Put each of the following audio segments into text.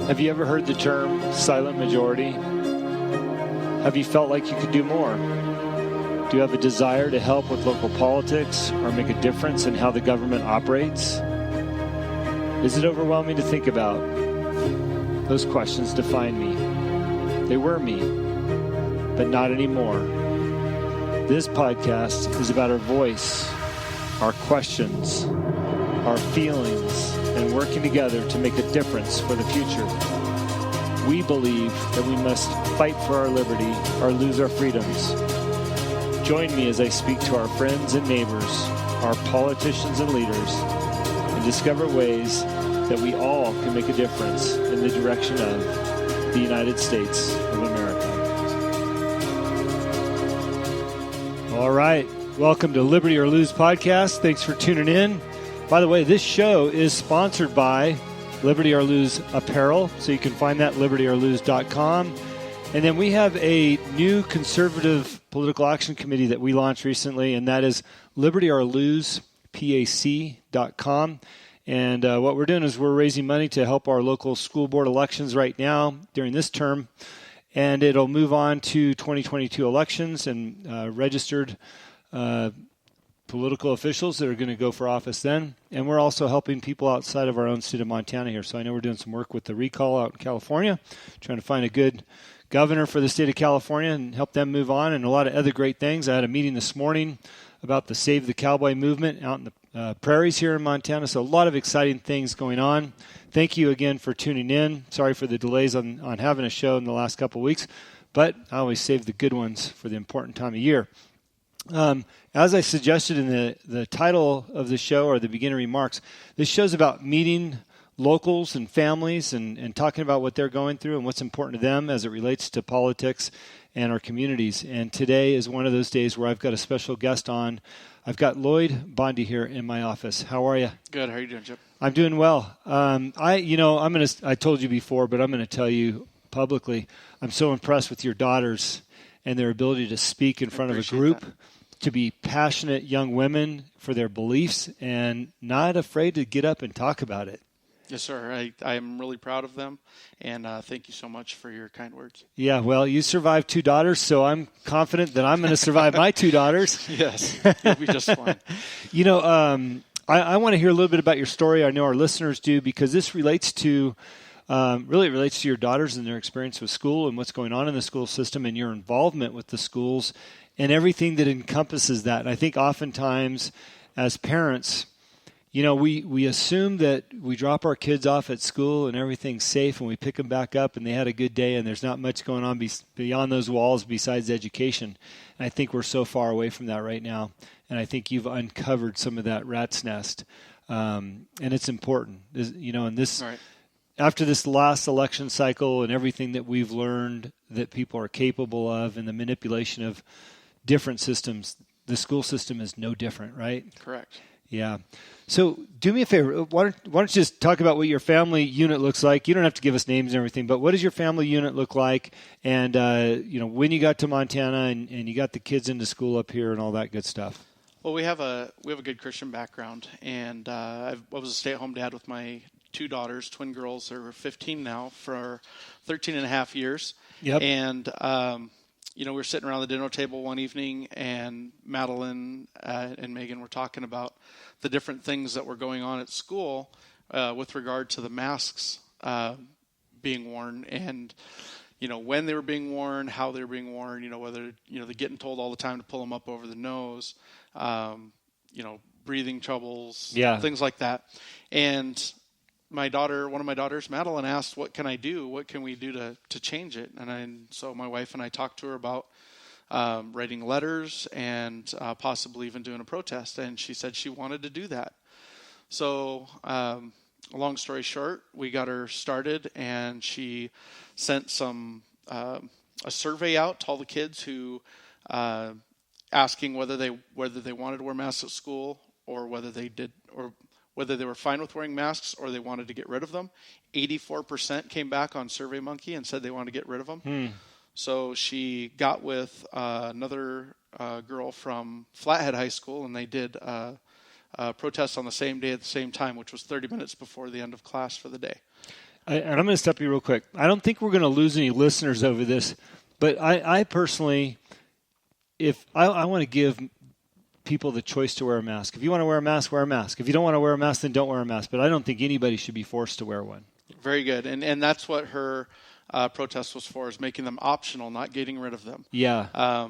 Have you ever heard the term silent majority? Have you felt like you could do more? Do you have a desire to help with local politics or make a difference in how the government operates? Is it overwhelming to think about? Those questions define me. They were me, but not anymore. This podcast is about our voice, our questions, our feelings, and working together to make a difference for the future. We believe that we must fight for our liberty or lose our freedoms. Join me as I speak to our friends and neighbors, our politicians and leaders, and discover ways that we all can make a difference in the direction of the United States of America. All right. Welcome to Liberty or Lose podcast. Thanks for tuning in. By the way, this show is sponsored by Liberty or Lose Apparel, so you can find that at libertyorlose.com. And then we have a new conservative political action committee that we launched recently, and that is libertyorlosepac.com. And what we're doing is we're raising money to help our local school board elections right now during this term, and it'll move on to 2022 elections and registered political officials that are going to go for office then. And we're also helping people outside of our own state of Montana here. So I know we're doing some work with the recall out in California, trying to find a good governor for the state of California and help them move on, and a lot of other great things. I had a meeting this morning about the Save the Cowboy movement out in the prairies here in Montana. So a lot of exciting things going on. Thank you again for tuning in. Sorry for the delays on having a show in the last couple of weeks, but I always save the good ones for the important time of year. As I suggested in the title of the show, or the beginning remarks, this show's about meeting locals and families and talking about what they're going through and what's important to them as it relates to politics and our communities. And today is one of those days where I've got a special guest on. I've got Lloyd Bondy here in my office. How are you? Good. How are you doing, Chip? I'm doing well. I told you before, but I'm going to tell you publicly, I'm so impressed with your daughters and their ability to speak in front of a group. To be passionate young women for their beliefs and not afraid to get up and talk about it. Yes, sir. I am really proud of them, and thank you so much for your kind words. Yeah, well, you survived 2 daughters, so I'm confident that I'm going to survive my 2 daughters. Yes, you'll be just fine. I want to hear a little bit about your story. I know our listeners do, because this relates to your daughters and their experience with school and what's going on in the school system and your involvement with the schools and everything that encompasses that. And I think oftentimes as parents, we assume that we drop our kids off at school and everything's safe and we pick them back up and they had a good day and there's not much going on beyond those walls besides education. And I think we're so far away from that right now. And I think you've uncovered some of that rat's nest. And it's important, and this, right. After this last election cycle and everything that we've learned that people are capable of and the manipulation of different systems, the school system is no different, right? Correct. Yeah. So do me a favor. Why don't you just talk about what your family unit looks like? You don't have to give us names and everything, but what does your family unit look like? And, when you got to Montana and you got the kids into school up here and all that good stuff. Well, we have a good Christian background, and I was a stay-at-home dad with my 2 daughters, twin girls. They're 15 now, for 13 and a half years. Yep. And, we were sitting around the dinner table one evening, and Madeline and Mangan were talking about the different things that were going on at school with regard to the masks being worn, and when they were being worn, how they were being worn, whether they're getting told all the time to pull them up over the nose, breathing troubles, things like that. And one of my daughters, Madeline, asked, "What can I do? What can we do to change it?" And so my wife and I talked to her about writing letters and possibly even doing a protest. And she said she wanted to do that. So long story short, we got her started, and she sent a survey out to all the kids who asking whether they wanted to wear masks at school, or whether they did, or whether they were fine with wearing masks or they wanted to get rid of them. 84% came back on SurveyMonkey and said they wanted to get rid of them. So she got with another girl from Flathead High School, and they did a protest on the same day at the same time, which was 30 minutes before the end of class for the day. And I'm going to stop you real quick. I don't think we're going to lose any listeners over this, but I personally, if I want to give people the choice to wear a mask. If you want to wear a mask, wear a mask. If you don't want to wear a mask, then don't wear a mask. But I don't think anybody should be forced to wear one. Very good. And that's what her protest was for, is making them optional, not getting rid of them. Yeah.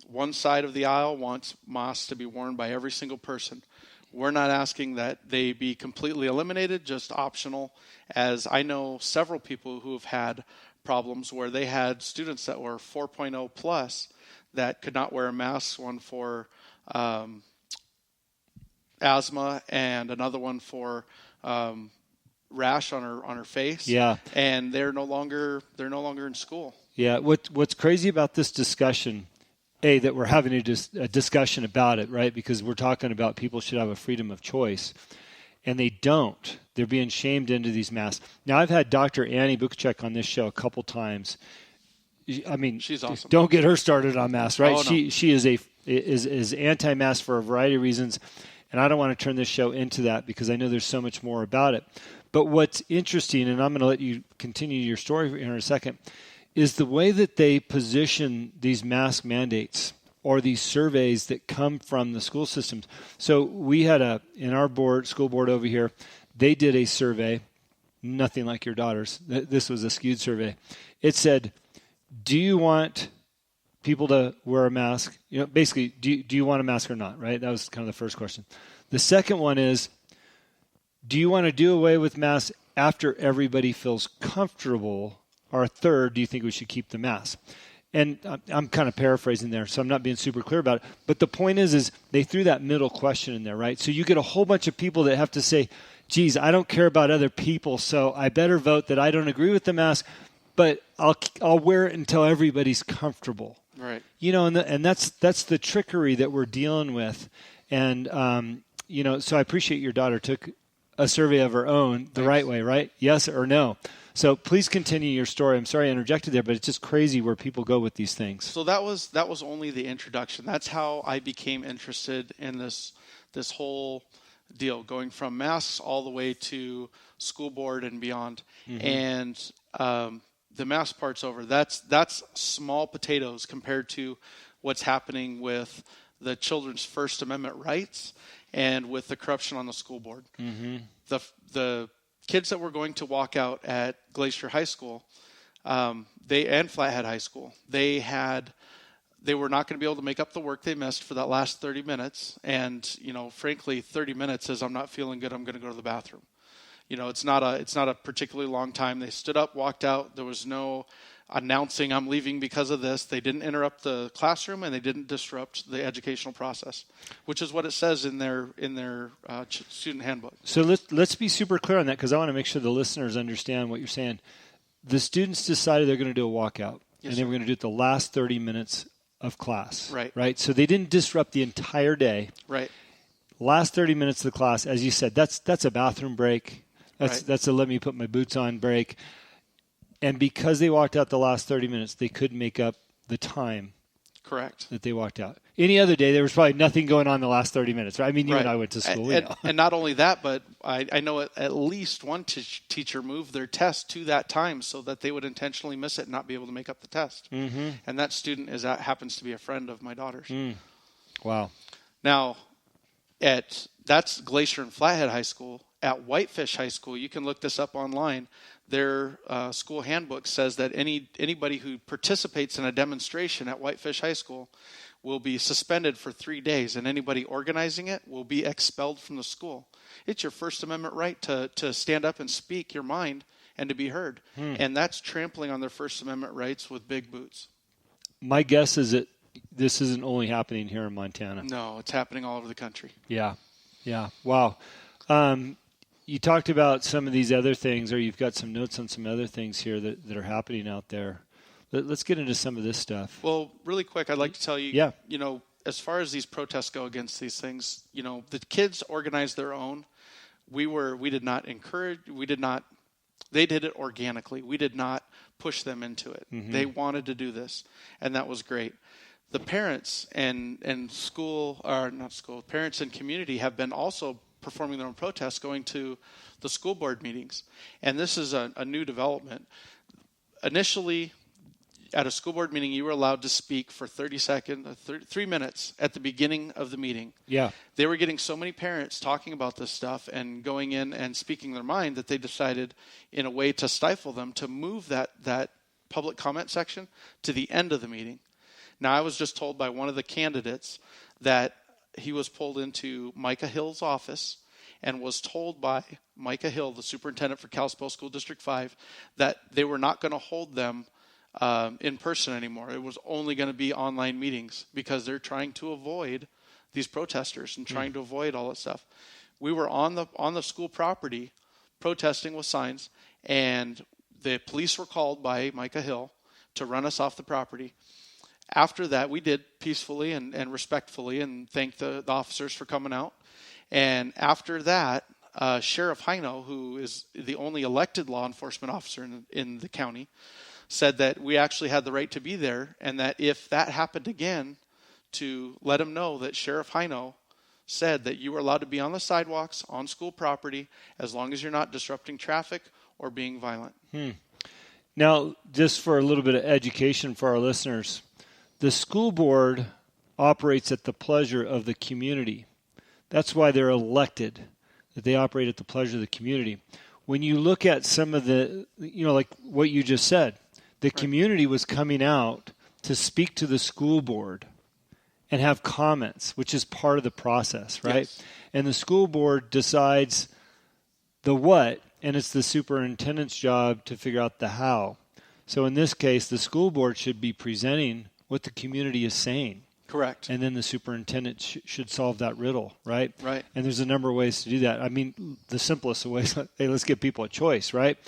One side of the aisle wants masks to be worn by every single person. We're not asking that they be completely eliminated, just optional, as I know several people who have had problems where they had students that were 4.0 plus that could not wear a mask, one for asthma and another one for rash on her face. Yeah. And they're no longer in school. Yeah. What's crazy about this discussion, that we're having a discussion about it, right? Because we're talking about people should have a freedom of choice, and they don't. They're being shamed into these masks. Now, I've had Dr. Annie Bukacek on this show a couple times. I mean, she's awesome. Don't get her started on masks, right? Oh, no. She is anti-mask for a variety of reasons, and I don't want to turn this show into that because I know there's so much more about it. But what's interesting, and I'm going to let you continue your story here in a second, is the way that they position these mask mandates or these surveys that come from the school systems. So we had in our school board over here, they did a survey, nothing like your daughter's. This was a skewed survey. It said, do you want people to wear a mask? Basically, do you want a mask or not, right? That was kind of the first question. The second one is, do you want to do away with masks after everybody feels comfortable? Or third, do you think we should keep the mask? And I'm kind of paraphrasing there, so I'm not being super clear about it. But the point is they threw that middle question in there, right? So you get a whole bunch of people that have to say, geez, I don't care about other people, so I better vote that I don't agree with the mask, but I'll wear it until everybody's comfortable. Right. And that's the trickery that we're dealing with. And, so I appreciate your daughter took a survey of her own the right way, right? Yes or no? So please continue your story. I'm sorry I interjected there, but it's just crazy where people go with these things. So that was only the introduction. That's how I became interested in this whole deal, going from masks all the way to school board and beyond. Mm-hmm. And the mask part's over. That's small potatoes compared to what's happening with the children's First Amendment rights and with the corruption on the school board. Mm-hmm. The kids that were going to walk out at Glacier High School, and Flathead High School, they were not going to be able to make up the work they missed for that last 30 minutes. And, frankly, 30 minutes is I'm not feeling good, I'm going to go to the bathroom. It's not a particularly long time. They stood up, walked out. There was no announcing I'm leaving because of this. They didn't interrupt the classroom, and they didn't disrupt the educational process, which is what it says in their student handbook. So let's be super clear on that, because I want to make sure the listeners understand what you're saying. The students decided they're going to do a walkout, and they were going to do it the last 30 minutes of class. Right. So they didn't disrupt the entire day. Right. Last 30 minutes of the class, as you said, that's a bathroom break. That's a let me put my boots on break. And because they walked out the last 30 minutes, they couldn't make up the time. Correct. That they walked out. Any other day, there was probably nothing going on the last 30 minutes. Right? I mean, you and I went to school. And not only that, but I know at least one teacher moved their test to that time so that they would intentionally miss it and not be able to make up the test. Mm-hmm. And that student happens to be a friend of my daughter's. Mm. Wow. Now, that's Glacier and Flathead High School. At Whitefish High School, you can look this up online. Their school handbook says that anybody who participates in a demonstration at Whitefish High School will be suspended for 3 days, and anybody organizing it will be expelled from the school. It's your First Amendment right to stand up and speak your mind and to be heard. And that's trampling on their First Amendment rights with big boots. My guess is that this isn't only happening here in Montana. No, it's happening all over the country. Yeah. Wow. You talked about some of these other things, or you've got some notes on some other things here that are happening out there. Let's get into some of this stuff. Well, really quick, I'd like to tell you, as far as these protests go against these things, the kids organized their own. We did not encourage, they did it organically. We did not push them into it. Mm-hmm. They wanted to do this, and that was great. The parents and parents and community have been also performing their own protests, going to the school board meetings. And this is a new development. Initially, at a school board meeting, you were allowed to speak for 3 minutes at the beginning of the meeting. Yeah. They were getting so many parents talking about this stuff and going in and speaking their mind that they decided, in a way to stifle them, to move that public comment section to the end of the meeting. Now, I was just told by one of the candidates that he was pulled into Micah Hill's office and was told by Micah Hill, the superintendent for Kalispell School District 5, that they were not going to hold them in person anymore. It was only going to be online meetings because they're trying to avoid these protesters and trying to avoid all that stuff. We were on the school property protesting with signs, and the police were called by Micah Hill to run us off the property. After that, we did peacefully and respectfully and thanked the officers for coming out. And after that, Sheriff Hino, who is the only elected law enforcement officer in the county, said that we actually had the right to be there, and that if that happened again, to let him know that Sheriff Hino said that you were allowed to be on the sidewalks on school property as long as you're not disrupting traffic or being violent. Now, just for a little bit of education for our listeners, the school board operates at the pleasure of the community. That's why they're elected, that they operate at the pleasure of the community. When you look at some of the, like what you just said, the community was coming out to speak to the school board and have comments, which is part of the process, right? Yes. And the school board decides the what, and it's the superintendent's job to figure out the how. So in this case, the school board should be presenting what the community is saying. Correct. And then the superintendent should solve that riddle, right? Right. And there's a number of ways to do that. I mean, the simplest of ways, hey, let's give people a choice, right?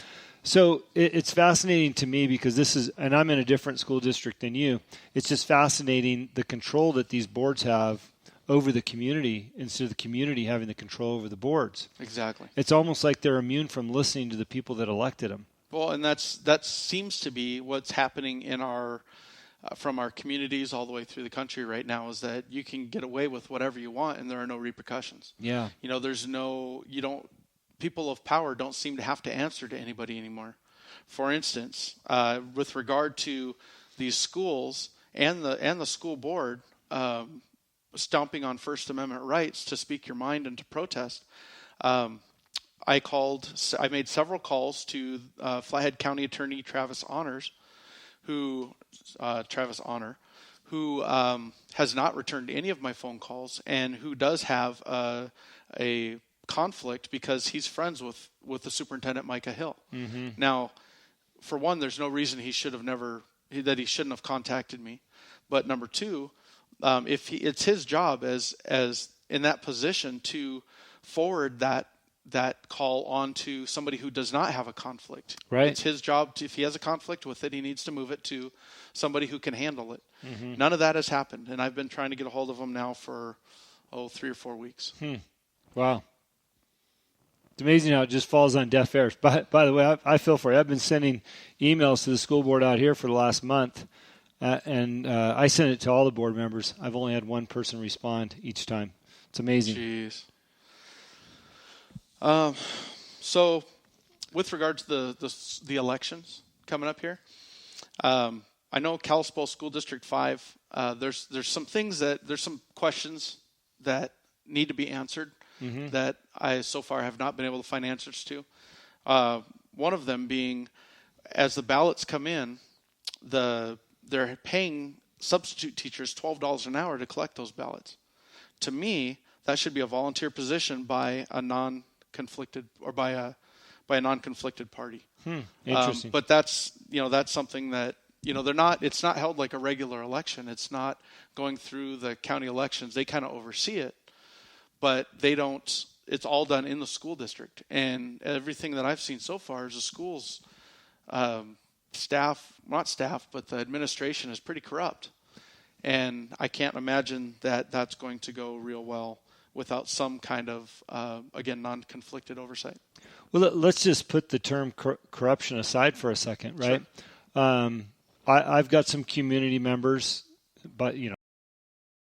So it's fascinating to me because this is, and I'm in a different school district than you, it's just fascinating the control that these boards have over the community instead of the community having the control over the boards. Exactly. It's almost like they're immune from listening to the people that elected them. Well, and that seems to be what's happening in our from our communities all the way through the country right now, is that you can get away with whatever you want and there are no repercussions. Yeah. People of power don't seem to have to answer to anybody anymore. For instance, with regard to these schools and the school board stomping on First Amendment rights to speak your mind and to protest, I made several calls to Flathead County Attorney Travis Honor, who has not returned any of my phone calls and who does have a conflict because he's friends with the superintendent, Micah Hill. Mm-hmm. Now, for one, there's no reason he shouldn't have contacted me. But number two, it's his job as in that position to forward that call on to somebody who does not have a conflict. Right. It's his job if he has a conflict with it, he needs to move it to somebody who can handle it. Mm-hmm. None of that has happened, and I've been trying to get a hold of him now for 3 or 4 weeks. Wow. It's amazing how it just falls on deaf ears. By the way, I feel for you. I've been sending emails to the school board out here for the last month, and I sent it to all the board members. I've only had one person respond each time. It's amazing. Jeez. So, with regard to the elections coming up here, I know Kalispell School District 5. There's some questions that need to be answered that I so far have not been able to find answers to. One of them being, as the ballots come in, they're paying substitute teachers $12 an hour to collect those ballots. To me, that should be a volunteer position by a non-conflicted party. Interesting. But that's something that it's not held like a regular election. It's not going through the county elections. They kind of oversee it, but they don't. It's all done in the school district, and everything that I've seen so far is the schools not staff, but the administration is pretty corrupt, and I can't imagine that that's going to go real well without some kind of, non-conflicted oversight. Well, let's just put the term corruption aside for a second, right? Sure. I've got some community members, but